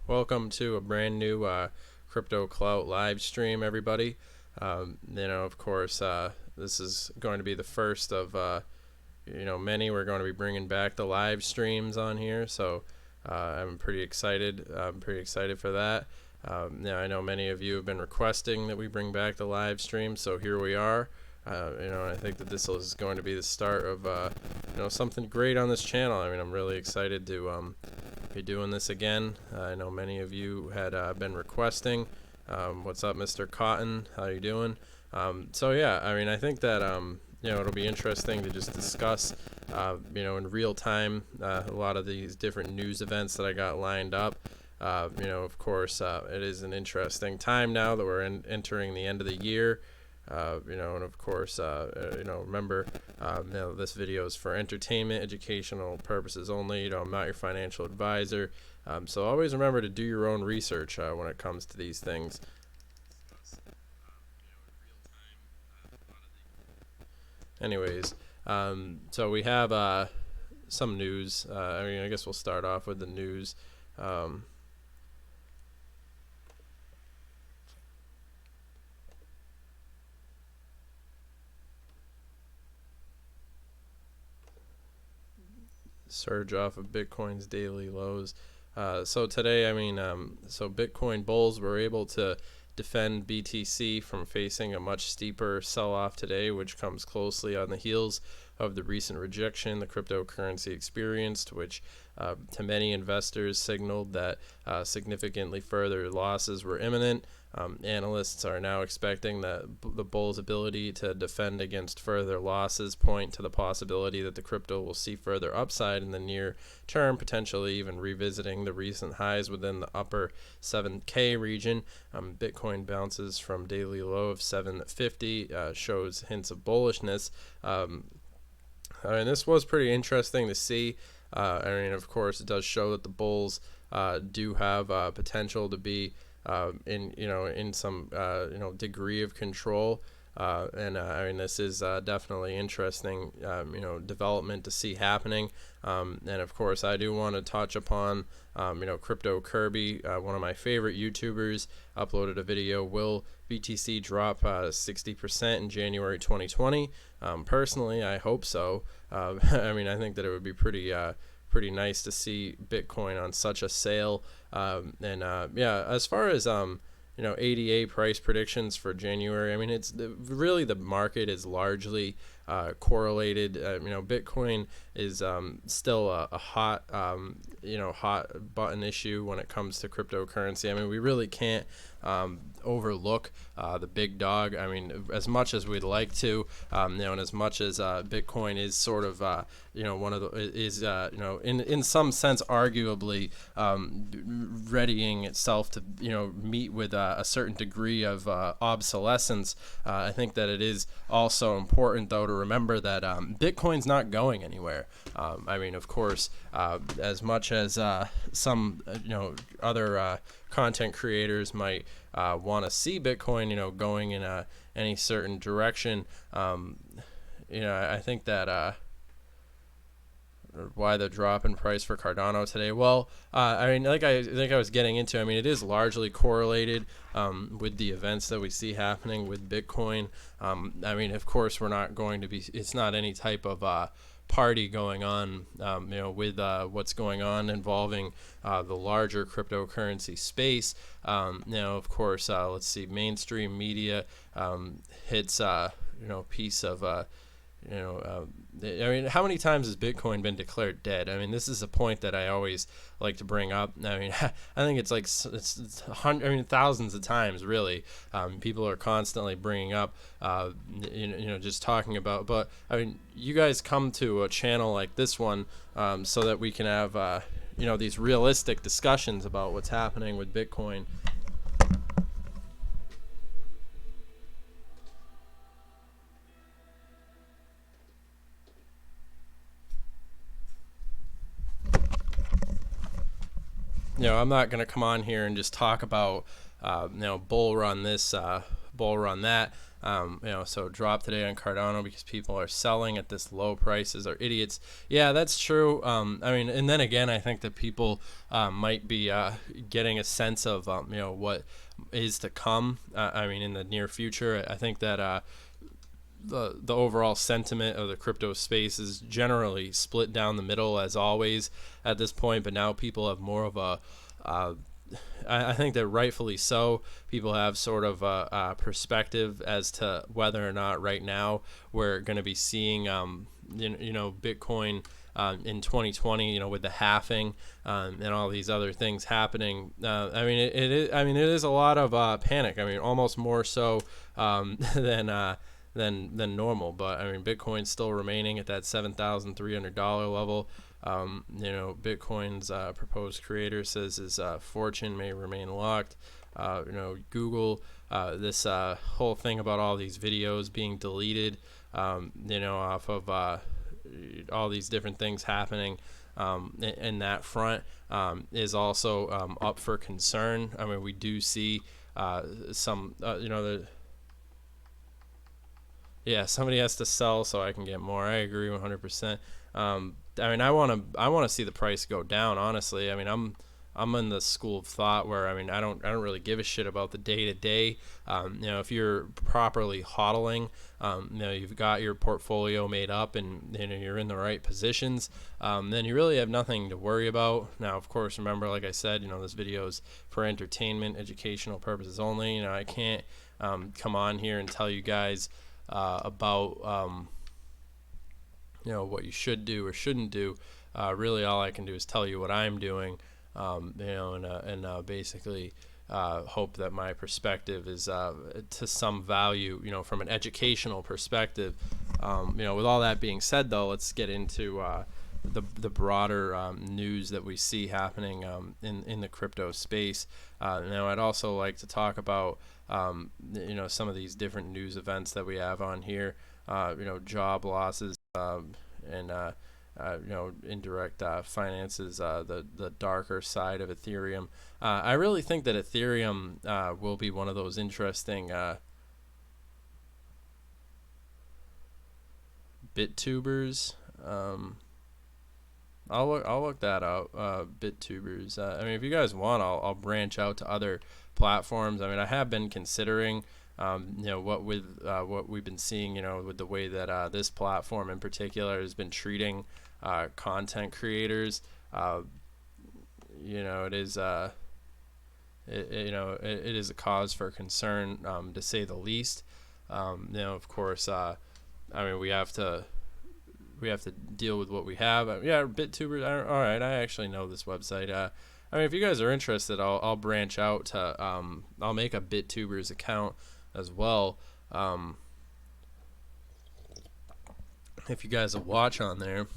Welcome to a brand new Crypto Clout live stream, everybody. Of course, this is going to be the first of many. We're going to be bringing back the live streams on here, so I'm pretty excited. I'm pretty excited for that. I know many of you have been requesting that we bring back the live stream, so here we are. I think that this is going to be the start of something great on this channel. I mean, I'm really excited to be doing this again. I know many of you had been requesting. What's up, Mr. Cotton? How you doing? I think that it'll be interesting to just discuss in real time a lot of these different news events that I got lined up. Of course, it is an interesting time now that we're entering the end of the year. And of course, remember, this video is for entertainment, educational purposes only. I'm not your financial advisor. So always remember to do your own research when it comes to these things. Anyways, so we have some news. I guess we'll start off with the news. Surge off of Bitcoin's daily lows. So today, so Bitcoin bulls were able to defend BTC from facing a much steeper sell-off today, which comes closely on the heels of the recent rejection the cryptocurrency experienced, which to many investors signaled that significantly further losses were imminent. Analysts are now expecting that the bull's ability to defend against further losses point to the possibility that the crypto will see further upside in the near term, potentially even revisiting the recent highs within the upper 7K region. Bitcoin bounces from daily low of 750, shows hints of bullishness. This was pretty interesting to see. Of course, it does show that the bulls do have potential to be in some degree of control, this is definitely interesting development to see happening. And of course, I do want to touch upon Crypto Kirby, one of my favorite YouTubers, uploaded a video. Will BTC drop 60% in January 2020? Personally, I hope so. I think that it would be pretty nice to see Bitcoin on such a sale. As far as ADA price predictions for January, it's really the market is largely correlated. Bitcoin is still a hot hot button issue when it comes to cryptocurrency. We really can't overlook the big dog. As much as we'd like to, and as much as Bitcoin is sort of one of the in some sense arguably readying itself to meet with a certain degree of obsolescence. I think that it is also important though to remember that Bitcoin's not going anywhere. Of course, as much as some other content creators might want to see Bitcoin going in any certain direction, I think that why the drop in price for Cardano today? Well, I think I was getting into, it is largely correlated with the events that we see happening with Bitcoin. Of course, we're not going to be, it's not any type of party going on, with what's going on involving the larger cryptocurrency space. Of course, let's see, mainstream media hits piece of how many times has Bitcoin been declared dead? This is a point that I always like to bring up. I think it's like thousands of times, really. People are constantly bringing up, just talking about. But you guys come to a channel like this one so that we can have these realistic discussions about what's happening with Bitcoin. I'm not going to come on here and just talk about, bull run this, bull run that. So drop today on Cardano because people are selling at this low prices are idiots. Yeah, that's true. And then again, I think that people might be getting a sense of what is to come. In the near future, I think that the overall sentiment of the crypto space is generally split down the middle as always at this point, but now people have more of a I think that rightfully so, people have sort of a perspective as to whether or not right now we're going to be seeing Bitcoin in 2020, with the halving and all these other things happening. It is a lot of panic. Almost more so than normal. But Bitcoin's still remaining at that $7,300 level. Bitcoin's proposed creator says his fortune may remain locked. Google, this whole thing about all these videos being deleted, off of all these different things happening in that front is also up for concern. We do see some, somebody has to sell so I can get more. I agree 100%. I want to see the price go down. Honestly, I'm in the school of thought where I don't really give a shit about the day to day. If you're properly hodling, you've got your portfolio made up and you're in the right positions, then you really have nothing to worry about. Now, of course, remember, like I said, this video is for entertainment, educational purposes only. I can't come on here and tell you guys about what you should do or shouldn't do. Really, all I can do is tell you what I'm doing, and basically hope that my perspective is to some value, from an educational perspective. With all that being said, though, let's get into the broader news that we see happening in the crypto space. Now, I'd also like to talk about some of these different news events that we have on here. Job losses and indirect finances, the darker side of Ethereum. I really think that Ethereum will be one of those interesting BitTubers. I'll look that out. BitTubers. If you guys want, I'll branch out to other platforms. I have been considering. What we've been seeing, with the way that this platform in particular has been treating content creators. It is it is a cause for concern, to say the least. Of course, we have to deal with what we have. BitTubers. All right, I actually know this website. If you guys are interested, I'll branch out to I'll make a BitTubers account as well. If you guys will watch on there.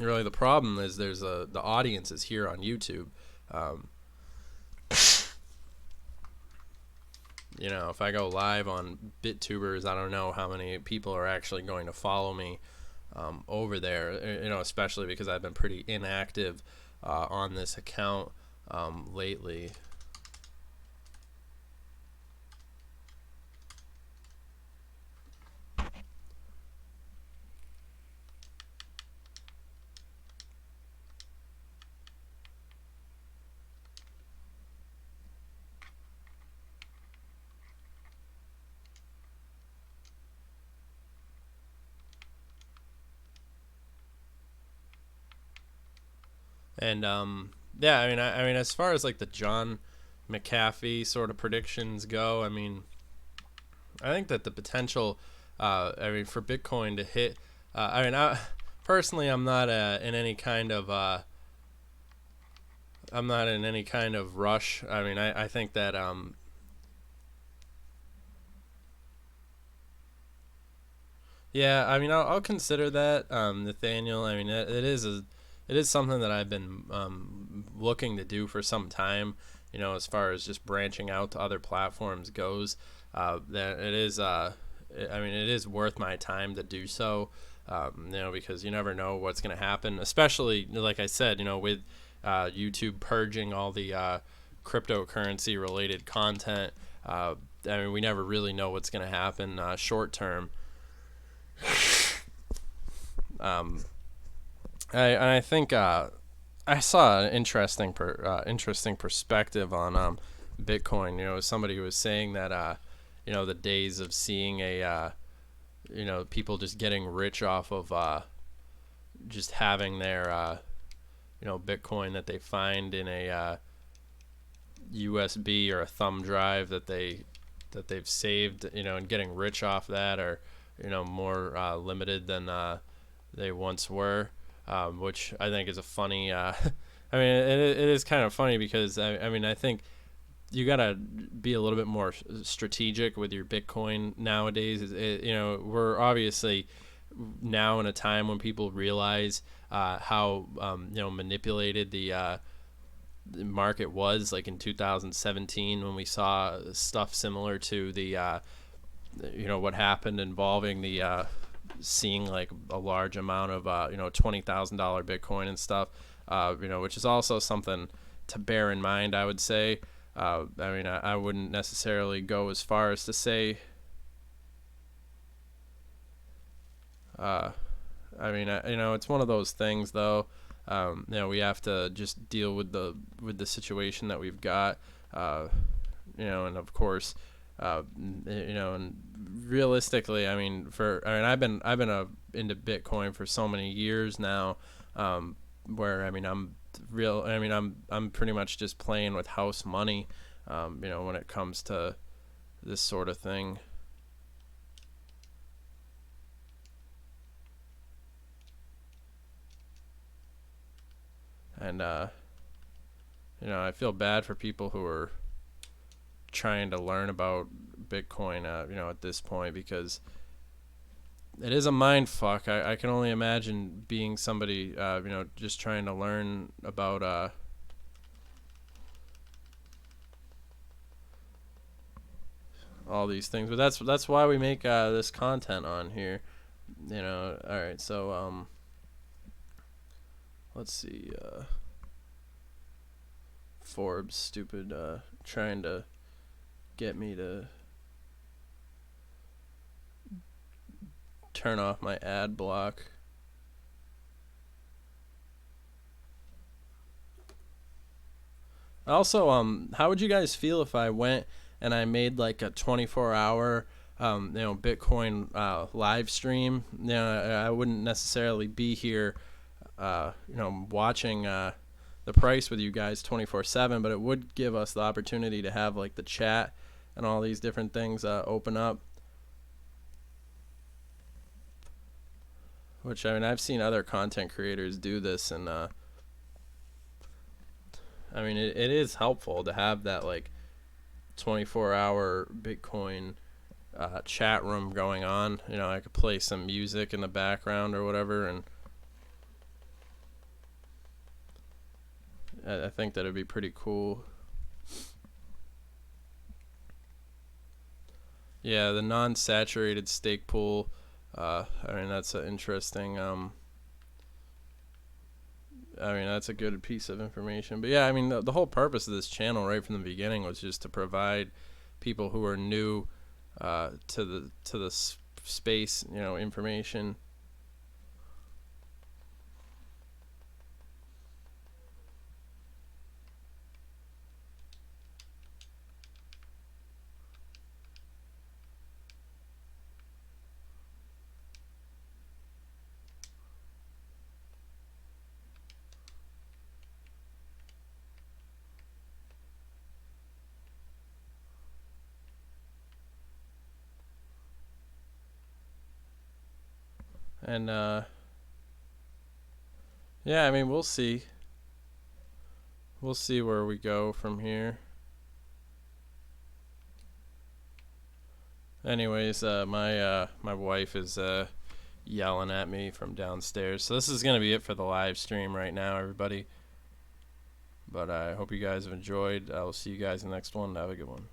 Really, the problem is the audience is here on YouTube. If I go live on BitTubers, I don't know how many people are actually going to follow me over there. Especially because I've been pretty inactive on this account lately. And as far as like the John McAfee sort of predictions go, I think that the potential, for Bitcoin to hit, personally, I'm not in any kind of rush. I think that I'll consider that, Nathaniel. It is something that I've been looking to do for some time. As far as just branching out to other platforms goes, that it is. It is worth my time to do so. Because you never know what's going to happen. Especially, like I said, with YouTube purging all the cryptocurrency related content. I mean, we never really know what's going to happen short term. I think I saw an interesting perspective on Bitcoin. Somebody was saying that the days of seeing people just getting rich off of just having their Bitcoin that they find in a USB or a thumb drive that they've saved, and getting rich off that are more limited than they once were, which I think is a funny. I mean, it is kind of funny because I think you gotta be a little bit more strategic with your Bitcoin nowadays. We're obviously now in a time when people realize how manipulated the market was, like in 2017 when we saw stuff similar to the what happened involving the seeing like a large amount of $20,000 Bitcoin and stuff, which is also something to bear in mind, I would say. I wouldn't necessarily go as far as to say it's one of those things though. We have to just deal with the situation that we've got, and of course, and realistically, I've been into Bitcoin for so many years now, where I'm pretty much just playing with house money, when it comes to this sort of thing. And I feel bad for people who are trying to learn about Bitcoin, at this point, because it is a mind fuck. I can only imagine being somebody, just trying to learn about all these things. But that's why we make this content on here. All right, so let's see. Forbes, stupid, trying to get me to turn off my ad block. Also, how would you guys feel if I went and I made like a 24-hour Bitcoin live stream? I wouldn't necessarily be here watching the price with you guys 24/7, but it would give us the opportunity to have like the chat and all these different things open up, which I've seen other content creators do this, and it is helpful to have that like 24-hour Bitcoin chat room going on. I could play some music in the background or whatever, and I think that would be pretty cool. Yeah, the non-saturated stake pool. That's an interesting. That's a good piece of information. But yeah, the whole purpose of this channel right from the beginning was just to provide people who are new to the space, information. And we'll see. We'll see where we go from here. Anyways, my wife is yelling at me from downstairs. So this is going to be it for the live stream right now, everybody. But I hope you guys have enjoyed. I will see you guys in the next one. Have a good one.